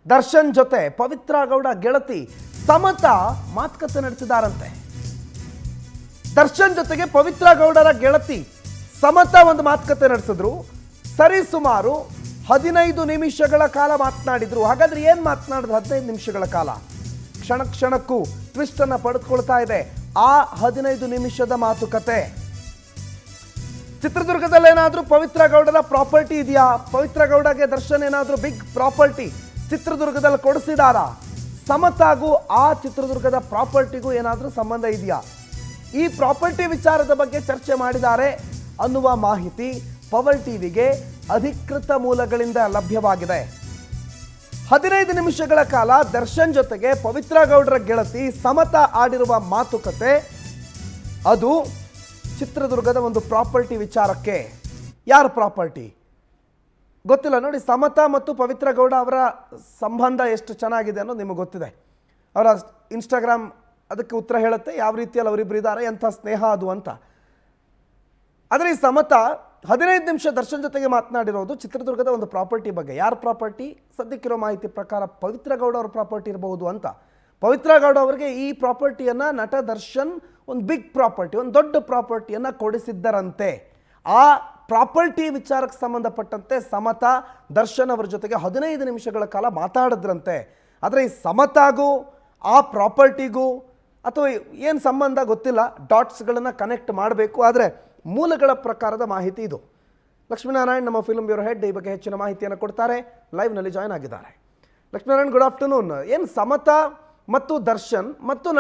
ದರ್ಶನ್ ಜೊತೆ ಪವಿತ್ರ ಗೌಡ ಗೆಳತಿ ಸಮತಾ ಮಾತುಕತೆ ನಡೆಸಿದಾರಂತೆ. ದರ್ಶನ್ ಜೊತೆಗೆ ಪವಿತ್ರ ಗೌಡರ ಗೆಳತಿ ಸಮತಾ ಒಂದು ಮಾತುಕತೆ ನಡೆಸಿದ್ರು. ಸರಿಸುಮಾರು 15 ನಿಮಿಷಗಳ ಕಾಲ ಮಾತನಾಡಿದ್ರು. ಹಾಗಾದ್ರೆ ಏನ್ ಮಾತನಾಡಿದ್ರು 15 ನಿಮಿಷಗಳ ಕಾಲ? ಕ್ಷಣ ಕ್ಷಣಕ್ಕೂ ಟ್ವಿಸ್ಟ್ ಅನ್ನ ಪಡೆದುಕೊಳ್ತಾ ಇದೆ ಆ 15 ನಿಮಿಷದ ಮಾತುಕತೆ. ಚಿತ್ರದುರ್ಗದಲ್ಲಿ ಏನಾದ್ರೂ ಪವಿತ್ರ ಗೌಡರ ಪ್ರಾಪರ್ಟಿ ಇದೆಯಾ? ಪವಿತ್ರ ಗೌಡಗೆ ದರ್ಶನ್ ಏನಾದ್ರೂ ಬಿಗ್ ಪ್ರಾಪರ್ಟಿ ಚಿತ್ರದುರ್ಗದಲ್ಲಿ ಕೊಡಿಸಿದಾರ? ಸಮತಾಗೂ ಆ ಚಿತ್ರದುರ್ಗದ ಪ್ರಾಪರ್ಟಿಗೂ ಏನಾದ್ರೂ ಸಂಬಂಧ ಇದೆಯಾ? ಈ ಪ್ರಾಪರ್ಟಿ ವಿಚಾರದ ಬಗ್ಗೆ ಚರ್ಚೆ ಮಾಡಿದ್ದಾರೆ ಅನ್ನುವ ಮಾಹಿತಿ ಪವರ್ ಟಿವಿಗೆ ಅಧಿಕೃತ ಮೂಲಗಳಿಂದ ಲಭ್ಯವಾಗಿದೆ. 15 ನಿಮಿಷಗಳ ಕಾಲ ದರ್ಶನ್ ಜೊತೆಗೆ ಪವಿತ್ರ ಗೌಡರ ಗೆಳತಿ ಸಮತಾ ಆಡಿರುವ ಮಾತುಕತೆ ಅದು ಚಿತ್ರದುರ್ಗದ ಒಂದು ಪ್ರಾಪರ್ಟಿ ವಿಚಾರಕ್ಕೆ. ಯಾರ ಪ್ರಾಪರ್ಟಿ ಗೊತ್ತಿಲ್ಲ ನೋಡಿ. ಸಮತಾ ಮತ್ತು ಪವಿತ್ರ ಗೌಡ ಅವರ ಸಂಬಂಧ ಎಷ್ಟು ಚೆನ್ನಾಗಿದೆ ಅನ್ನೋದು ನಿಮಗೆ ಗೊತ್ತಿದೆ. ಅವರ ಇನ್ಸ್ಟಾಗ್ರಾಮ್ ಅದಕ್ಕೆ ಉತ್ತರ ಹೇಳುತ್ತೆ ಯಾವ ರೀತಿಯಲ್ಲಿ ಅವರಿಬ್ಬರು ಇದ್ದಾರೆ, ಎಂಥ ಸ್ನೇಹ ಅದು ಅಂತ. ಆದರೆ ಈ ಸಮತಾ 15 ನಿಮಿಷ ದರ್ಶನ್ ಜೊತೆಗೆ ಮಾತನಾಡಿರೋದು ಚಿತ್ರದುರ್ಗದ ಒಂದು ಪ್ರಾಪರ್ಟಿ ಬಗ್ಗೆ. ಯಾರ ಪ್ರಾಪರ್ಟಿ? ಸದ್ಯಕ್ಕಿರೋ ಮಾಹಿತಿ ಪ್ರಕಾರ ಪವಿತ್ರ ಗೌಡ ಅವ್ರ ಪ್ರಾಪರ್ಟಿ ಇರಬಹುದು ಅಂತ. ಪವಿತ್ರ ಗೌಡ ಅವರಿಗೆ ಈ ಪ್ರಾಪರ್ಟಿಯನ್ನು ನಟ ದರ್ಶನ್ ಒಂದು ಬಿಗ್ ಪ್ರಾಪರ್ಟಿ, ಒಂದು ದೊಡ್ಡ ಪ್ರಾಪರ್ಟಿಯನ್ನು ಕೊಡಿಸಿದ್ದರಂತೆ. ಆ ಪ್ರಾಪರ್ಟಿ ವಿಚಾರಕ್ಕೆ ಸಂಬಂಧಪಟ್ಟಂತೆ ಸಮತಾ ದರ್ಶನ್ ಅವರ ಜೊತೆಗೆ 15 ನಿಮಿಷಗಳ ಕಾಲ ಮಾತಾಡಿದ್ರಂತೆ. ಆದರೆ ಈ ಸಮತಾಗೂ ಆ ಪ್ರಾಪರ್ಟಿಗೂ ಅಥವಾ ಏನು ಸಂಬಂಧ ಗೊತ್ತಿಲ್ಲ, ಡಾಟ್ಸ್ಗಳನ್ನು ಕನೆಕ್ಟ್ ಮಾಡಬೇಕು. ಆದರೆ ಮೂಲಗಳ ಪ್ರಕಾರದ ಮಾಹಿತಿ ಇದು. ಲಕ್ಷ್ಮೀನಾರಾಯಣ್ ನಮ್ಮ ಫಿಲ್ಮ್ ಬ್ಯೂರೋ ಹೆಡ್ ಈ ಬಗ್ಗೆ ಹೆಚ್ಚಿನ ಮಾಹಿತಿಯನ್ನು ಕೊಡ್ತಾರೆ. ಲೈವ್ನಲ್ಲಿ ಜಾಯ್ನ್ ಆಗಿದ್ದಾರೆ. Lakshminarayan, good afternoon. ಏನು ಸಮತಾ ಮತ್ತು ದರ್ಶನ್ ಮತ್ತು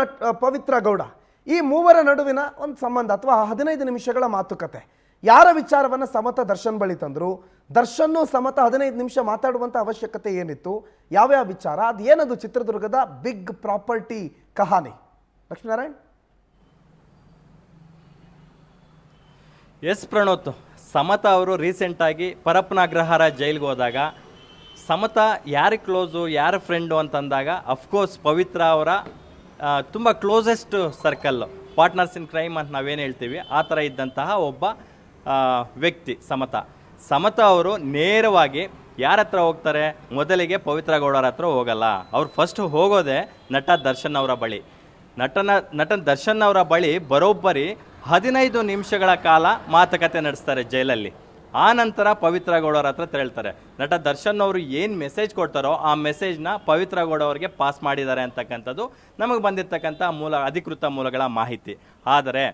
ಪವಿತ್ರ ಗೌಡ ಈ ಮೂವರ ನಡುವಿನ ಒಂದು ಸಂಬಂಧ ಅಥವಾ 15 ನಿಮಿಷಗಳ ಮಾತುಕತೆ, ಯಾರ ವಿಚಾರವನ್ನು ಸಮತಾ ದರ್ಶನ್ ಬಳಿ ತಂದರು? ದರ್ಶನ್ನು ಸಮತಾ 15 ನಿಮಿಷ ಮಾತಾಡುವಂಥ ಅವಶ್ಯಕತೆ ಏನಿತ್ತು? ಯಾವ್ಯಾವ ವಿಚಾರ? ಅದು ಏನದು ಚಿತ್ರದುರ್ಗದ ಬಿಗ್ ಪ್ರಾಪರ್ಟಿ ಕಹಾನಿ? ಲಕ್ಷ್ಮೀನಾರಾಯಣ್. ಎಸ್ ಪ್ರಣೋತ್, ಸಮತಾ ಅವರು ರೀಸೆಂಟಾಗಿ ಪರಪ್ಪನಾಗ್ರಹಾರ ಜೈಲಿಗೆ ಹೋದಾಗ ಸಮತಾ ಯಾರಿಗೆ ಕ್ಲೋಸು, ಯಾರ ಫ್ರೆಂಡು ಅಂತಂದಾಗ ಅಫ್ಕೋರ್ಸ್ ಪವಿತ್ರ ಅವರ ತುಂಬ closest circle, partners in crime ಅಂತ ನಾವೇನು ಹೇಳ್ತೀವಿ ಆ ಥರ ಇದ್ದಂತಹ ಒಬ್ಬ ವ್ಯಕ್ತಿ ಸಮತಾ ಅವರು ನೇರವಾಗಿ ಯಾರ ಹತ್ರ ಹೋಗ್ತಾರೆ? ಮೊದಲಿಗೆ ಪವಿತ್ರ ಗೌಡರ ಹತ್ರ ಹೋಗಲ್ಲ. ಅವ್ರು ಫಸ್ಟ್ ಹೋಗೋದೇ ನಟ ದರ್ಶನ್ ಅವರ ಬಳಿ. ನಟ ದರ್ಶನ್ ಅವರ ಬಳಿ ಬರೋಬ್ಬರಿ 15 ನಿಮಿಷಗಳ ಕಾಲ ಮಾತುಕತೆ ನಡೆಸ್ತಾರೆ ಜೈಲಲ್ಲಿ. ಆ ನಂತರ ಪವಿತ್ರ ಗೌಡರ ಹತ್ರ ತೆರಳ್ತಾರೆ. ನಟ ದರ್ಶನ್ ಅವರು ಏನು ಮೆಸೇಜ್ ಕೊಡ್ತಾರೋ ಆ ಮೆಸೇಜ್ನ ಪವಿತ್ರ ಗೌಡ ಅವರಿಗೆ ಪಾಸ್ ಮಾಡಿದ್ದಾರೆ ಅಂತಕ್ಕಂಥದ್ದು ನಮಗೆ ಬಂದಿರತಕ್ಕಂಥ ಅಧಿಕೃತ ಮೂಲಗಳ ಮಾಹಿತಿ. ಆದರೆ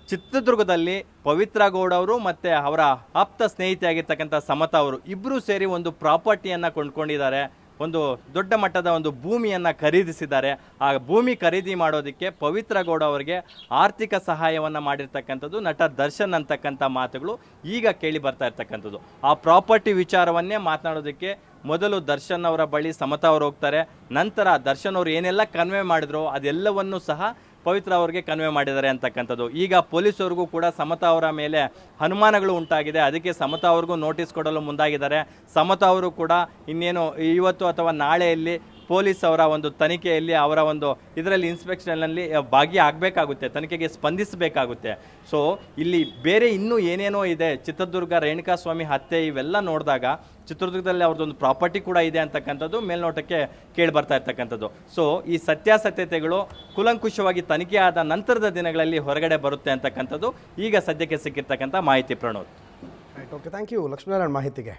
ಚಿತ್ರದುರ್ಗದಲ್ಲಿ ಪವಿತ್ರ ಗೌಡ ಅವರು ಮತ್ತು ಅವರ ಆಪ್ತ ಸ್ನೇಹಿತೆಯಾಗಿರ್ತಕ್ಕಂಥ ಸಮತಾ ಅವರು ಇಬ್ಬರೂ ಸೇರಿ ಒಂದು ಪ್ರಾಪರ್ಟಿಯನ್ನು ಕೊಂಡ್ಕೊಂಡಿದ್ದಾರೆ. ಒಂದು ದೊಡ್ಡ ಮಟ್ಟದ ಒಂದು ಭೂಮಿಯನ್ನು ಖರೀದಿಸಿದ್ದಾರೆ. ಆ ಭೂಮಿ ಖರೀದಿ ಮಾಡೋದಕ್ಕೆ ಪವಿತ್ರ ಗೌಡ ಅವರಿಗೆ ಆರ್ಥಿಕ ಸಹಾಯವನ್ನು ಮಾಡಿರ್ತಕ್ಕಂಥದ್ದು ನಟ ದರ್ಶನ್ ಅಂತಕ್ಕಂಥ ಮಾತುಗಳು ಈಗ ಕೇಳಿ ಬರ್ತಾ ಇರ್ತಕ್ಕಂಥದ್ದು. ಆ ಪ್ರಾಪರ್ಟಿ ವಿಚಾರವನ್ನೇ ಮಾತನಾಡೋದಕ್ಕೆ ಮೊದಲು ದರ್ಶನ್ ಅವರ ಬಳಿ ಸಮತಾ ಅವರು ಹೋಗ್ತಾರೆ. ನಂತರ ದರ್ಶನ್ ಅವರು ಏನೆಲ್ಲ ಕನ್ವೆ ಮಾಡಿದ್ರು ಅದೆಲ್ಲವನ್ನೂ ಸಹ ಪವಿತ್ರ ಅವರಿಗೆ ಕನ್ವೆ ಮಾಡಿದ್ದಾರೆ ಅಂತಕ್ಕಂಥದ್ದು. ಈಗ ಪೊಲೀಸವ್ರಿಗೂ ಕೂಡ ಸಮತಾ ಅವರ ಮೇಲೆ ಅನುಮಾನಗಳು ಉಂಟಾಗಿದೆ. ಅದಕ್ಕೆ ಸಮತಾ ಅವ್ರಿಗೂ ನೋಟಿಸ್ ಕೊಡಲು ಮುಂದಾಗಿದ್ದಾರೆ. ಸಮತಾ ಅವರು ಕೂಡ ಇನ್ನೇನು ಇವತ್ತು ಅಥವಾ ನಾಳೆಯಲ್ಲಿ ಪೊಲೀಸ್ ಅವರ ಒಂದು ತನಿಖೆಯಲ್ಲಿ ಅವರ ಒಂದು ಇದರಲ್ಲಿ ಇನ್ಸ್ಪೆಕ್ಷನ್ನಲ್ಲಿ ಭಾಗಿಯಾಗಬೇಕಾಗುತ್ತೆ, ತನಿಖೆಗೆ ಸ್ಪಂದಿಸಬೇಕಾಗುತ್ತೆ. ಸೊ ಇಲ್ಲಿ ಬೇರೆ ಇನ್ನೂ ಏನೇನೋ ಇದೆ. ಚಿತ್ರದುರ್ಗ ರೇಣುಕಾಸ್ವಾಮಿ ಹತ್ಯೆ ಇವೆಲ್ಲ ನೋಡಿದಾಗ ಚಿತ್ರದುರ್ಗದಲ್ಲಿ ಅವ್ರದ್ದೊಂದು ಪ್ರಾಪರ್ಟಿ ಕೂಡ ಇದೆ ಅಂತಕ್ಕಂಥದ್ದು ಮೇಲ್ನೋಟಕ್ಕೆ ಕೇಳಿ ಬರ್ತಾ ಇರ್ತಕ್ಕಂಥದ್ದು. ಸೊ ಈ ಸತ್ಯಾಸತ್ಯತೆಗಳು ಕೂಲಂಕುಷವಾಗಿ ತನಿಖೆ ಆದ ನಂತರದ ದಿನಗಳಲ್ಲಿ ಹೊರಗಡೆ ಬರುತ್ತೆ ಅಂತಕ್ಕಂಥದ್ದು ಈಗ ಸದ್ಯಕ್ಕೆ ಸಿಕ್ಕಿರ್ತಕ್ಕಂಥ ಮಾಹಿತಿ. Pranod. Okay, thank you Lakshminarayan ಮಾಹಿತಿಗೆ.